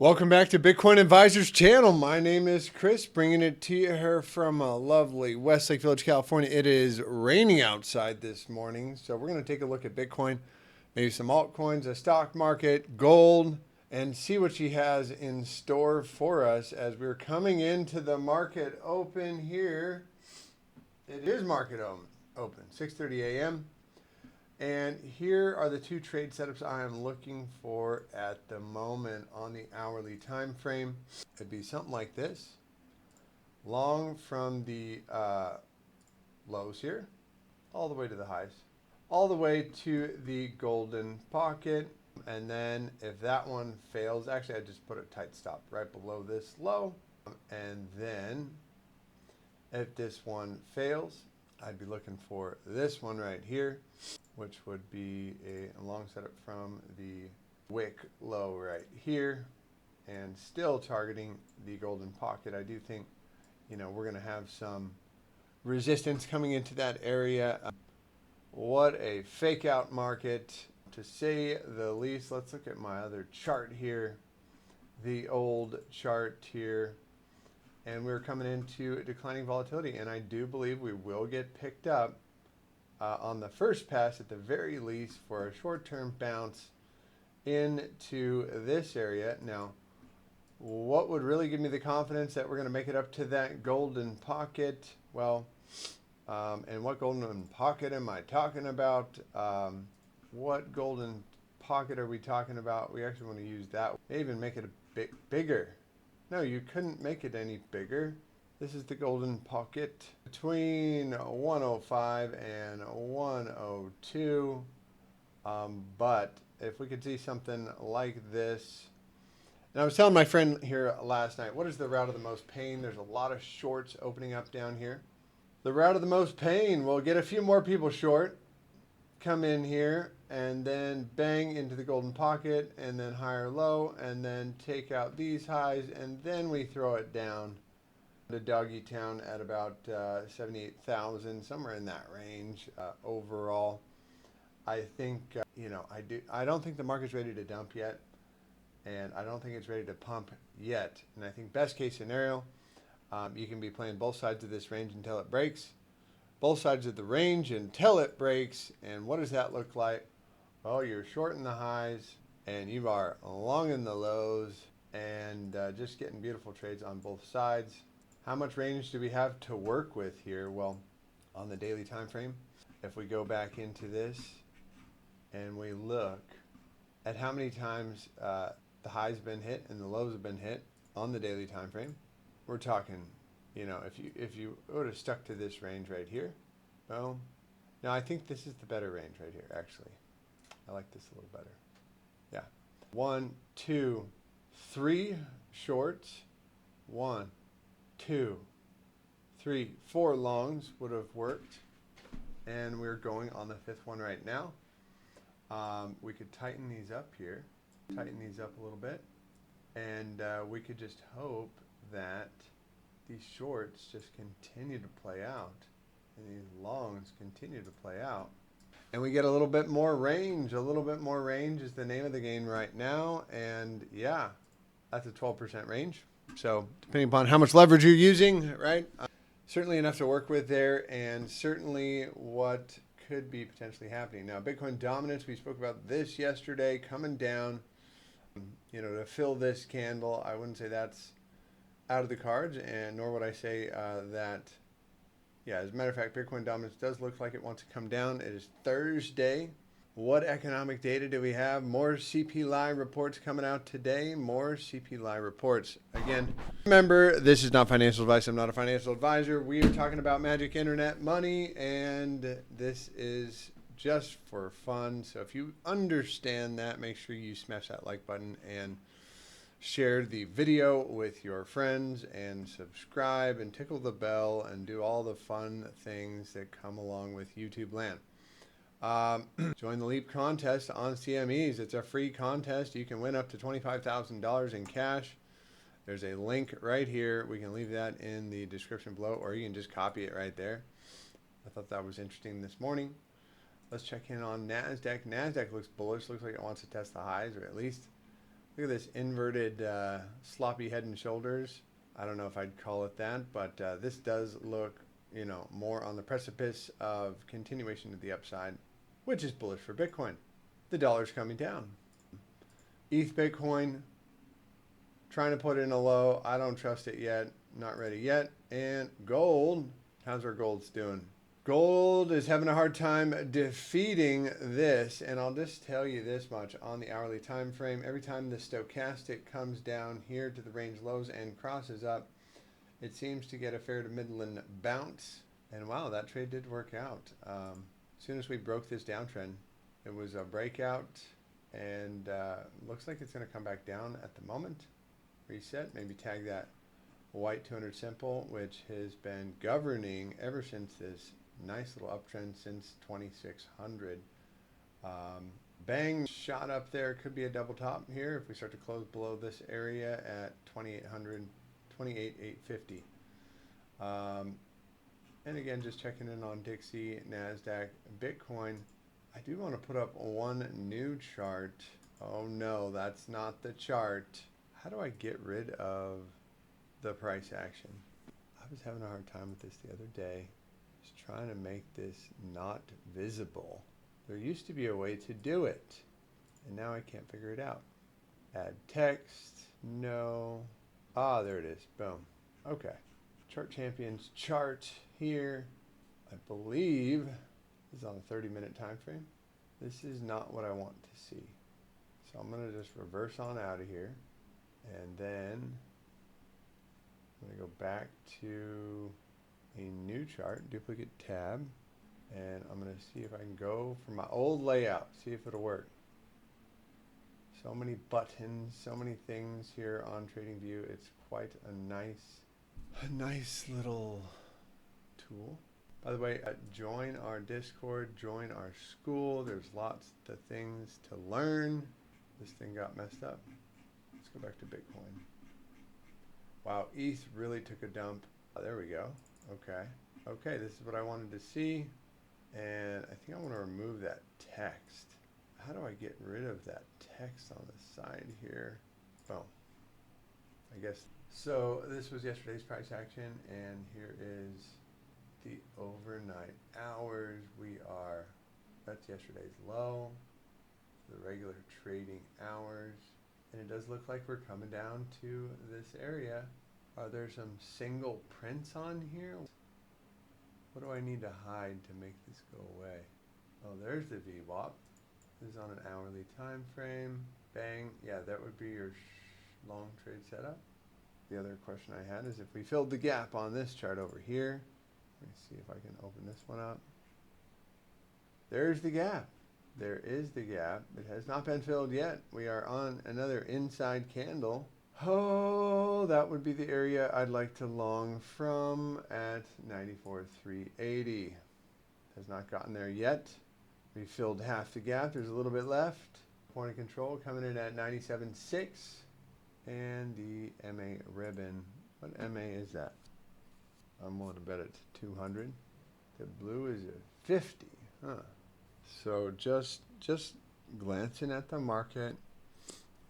Welcome back to Bitcoin Advisors channel. My name is Chris, bringing it to you here from lovely Westlake Village, California. It is raining outside this morning, so we're going to take a look at Bitcoin, maybe some altcoins, the stock market, gold, and see what she has in store for us as we're coming into the market open here. It is market open, 6:30 a.m. And here are the two trade setups I am looking for at the moment on the hourly time frame. It'd be something like this. Long from the lows here, all the way to the highs, all the way to the golden pocket. And then if that one fails, actually I just put a tight stop right below this low. And then if this one fails, I'd be looking for this one right here, which would be a long setup from the wick low right here, and still targeting the golden pocket. I do think, we're going to have some resistance coming into that area. What a fake out market, to say the least. Let's look at my other chart here, the old chart here. And we're coming into declining volatility, and I do believe we will get picked up on the first pass at the very least for a short-term bounce into this area. Now, what would really give me the confidence that we're going to make it up to that golden pocket? Well, and what golden pocket am I talking about? What golden pocket are we talking about? We actually want to use that. Maybe even make it a bit bigger. No, you couldn't make it any bigger. This is the golden pocket between 105 and 102. But if we could see something like this. And I was telling my friend here last night, what is the route of the most pain? There's a lot of shorts opening up down here. The route of the most pain, we'll get a few more people short, come in here, and then bang into the golden pocket, and then higher low, and then take out these highs, and then we throw it down to doggy town at about 78,000, somewhere in that range. Overall, I think I don't think the market's ready to dump yet, and I don't think it's ready to pump yet. And I think best case scenario, you can be playing both sides of this range until it breaks, both sides of the range until it breaks. And what does that look like? Well, you're short in the highs and you are long in the lows, and just getting beautiful trades on both sides. How much range do we have to work with here? Well, on the daily time frame, if we go back into this and we look at how many times the highs have been hit and the lows have been hit on the daily time frame, we're talking, if you would have stuck to this range right here, boom. Now I think this is the better range right here, actually. I like this a little better. Yeah. 1, 2, 3 shorts. 1, 2, 3, 4 longs would have worked. And we're going on the 5th one right now. We could tighten these up here. Tighten these up a little bit. And we could just hope that these shorts just continue to play out. And these longs continue to play out. And we get a little bit more range. A little bit more range is the name of the game right now. And yeah, that's a 12% range. So depending upon how much leverage you're using, right? Certainly enough to work with there, and certainly what could be potentially happening. Now, Bitcoin dominance, we spoke about this yesterday, coming down, to fill this candle. I wouldn't say that's out of the cards, and nor would I say that. Yeah, as a matter of fact, Bitcoin dominance does look like it wants to come down. It is Thursday. What economic data do we have? More CPI reports coming out today. More CPI reports. Again, remember, this is not financial advice. I'm not a financial advisor. We are talking about magic internet money, and this is just for fun. So if you understand that, make sure you smash that like button and share the video with your friends, and subscribe and tickle the bell and do all the fun things that come along with YouTube land. Join the Leap contest on CMEs. It's a free contest. You can win up to $25,000 in cash. There's a link right here. We can leave that in the description below, or you can just copy it right there. I thought that was interesting this morning. Let's check in on NASDAQ. NASDAQ looks bullish. Looks like it wants to test the highs, or at least Look at this inverted sloppy head and shoulders. I don't know if I'd call it that, but this does look, you know, more on the precipice of continuation to the upside, which is bullish for Bitcoin. The dollar's coming down. ETH Bitcoin, trying to put in a low. I don't trust it yet. Not ready yet. And gold, how's our golds doing? Gold is having a hard time defeating this, and I'll just tell you this much on the hourly time frame. Every time the stochastic comes down here to the range lows and crosses up, it seems to get a fair to midland bounce. And wow, that trade did work out. As soon as we broke this downtrend, it was a breakout, and looks like it's going to come back down at the moment. Reset, maybe tag that white 200 simple, which has been governing ever since this nice little uptrend since 2600. Bang, shot up there. Could be a double top here if we start to close below this area at 2800, 28,850. And again, just checking in on Dixie, NASDAQ, Bitcoin. I do want to put up one new chart. Oh no, that's not the chart. How do I get rid of the price action? I was having a hard time with this the other day. Just trying to make this not visible. There used to be a way to do it, and now I can't figure it out. Add text, no. Ah, there it is, boom. Okay, Chart Champions chart here. I believe this is on a 30-minute time frame. This is not what I want to see. So I'm gonna just reverse on out of here, and then I'm gonna go back to a new chart, duplicate tab, and I'm going to see if I can go for my old layout, see if it'll work. So many buttons, so many things here on TradingView. It's quite a nice little tool. By the way, join our Discord, join our school. There's lots of things to learn. This thing got messed up. Let's go back to Bitcoin. Wow, ETH really took a dump. Oh, there we go. Okay, this is what I wanted to see, and I think I want to remove that text. How do I get rid of that text on the side here? Boom. I guess. So this was yesterday's price action, and here is the overnight hours. That's yesterday's low, the regular trading hours, and it does look like we're coming down to this area. Are there some single prints on here? What do I need to hide to make this go away? Oh, there's the VWAP. This is on an hourly time frame. Bang. Yeah, that would be your long trade setup. The other question I had is if we filled the gap on this chart over here. Let me see if I can open this one up. There's the gap. There is the gap. It has not been filled yet. We are on another inside candle. Oh, that would be the area I'd like to long from at 94,380. Has not gotten there yet. We filled half the gap. There's a little bit left. Point of control coming in at 97.6. And the MA ribbon. What MA is that? I'm willing to bet it's 200. The blue is a 50. Huh. So just glancing at the market.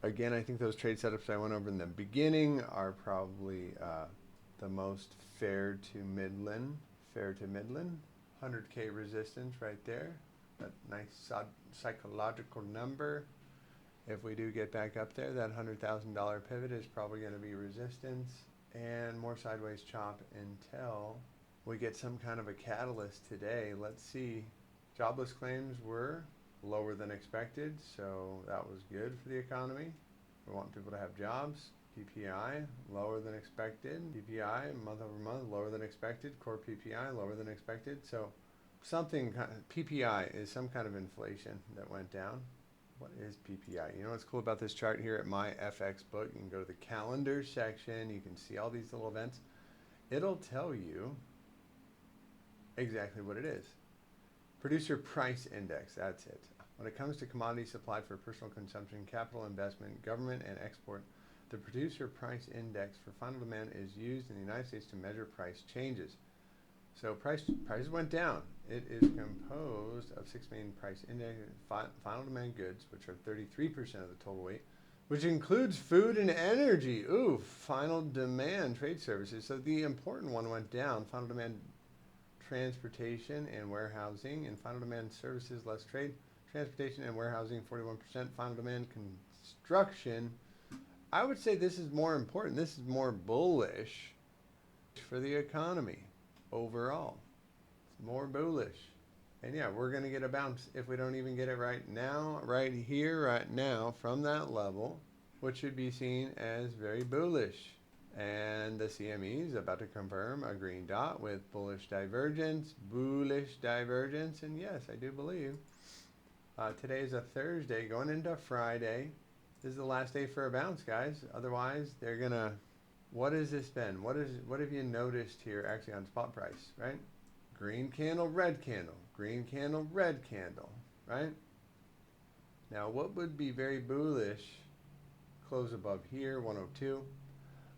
Again, I think those trade setups I went over in the beginning are probably the most fair to midland. 100K resistance right there. That nice psychological number. If we do get back up there, that $100,000 pivot is probably going to be resistance, and more sideways chop until we get some kind of a catalyst today. Let's see. Jobless claims were lower than expected, so that was good for the economy. We want people to have jobs. PPI lower than expected. PPI month over month lower than expected. Core PPI lower than expected. So something, PPI is some kind of inflation that went down. What is PPI? You know what's cool about this chart here at my FX book? You can go to the calendar section. You can see all these little events. It'll tell you exactly what it is. Producer Price Index, that's it. When it comes to commodity supply for personal consumption, capital investment, government, and export, the Producer Price Index for final demand is used in the United States to measure price changes. So prices went down. It is composed of 6 main price index, final demand goods, which are 33% of the total weight, which includes food and energy. Ooh, final demand trade services. So the important one went down. Final demand transportation and warehousing, and final demand services less trade. Transportation and warehousing 41%. Final demand construction. I would say this is more important. This is more bullish for the economy overall. It's more bullish. And yeah, we're going to get a bounce if we don't even get it right now, right here, right now, from that level, which should be seen as very bullish. And the CME is about to confirm a green dot with bullish divergence, and yes, I do believe today is a Thursday going into Friday. This is the last day for a bounce, guys. Otherwise, they're gonna. What has this been? What have you noticed here actually on spot price, right? Green candle, red candle, green candle, red candle, right? Now, what would be very bullish? Close above here, 102.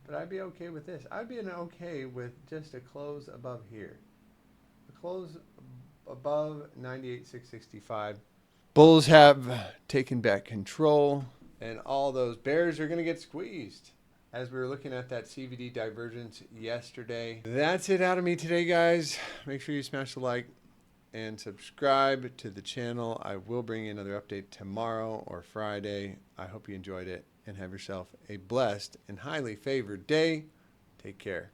But I'd be okay with this. I'd be okay with just a close above here. A close above 98,665. Bulls have taken back control, and all those bears are going to get squeezed. As we were looking at that CVD divergence yesterday. That's it out of me today, guys. Make sure you smash the like and subscribe to the channel. I will bring you another update tomorrow or Friday. I hope you enjoyed it and have yourself a blessed and highly favored day. Take care.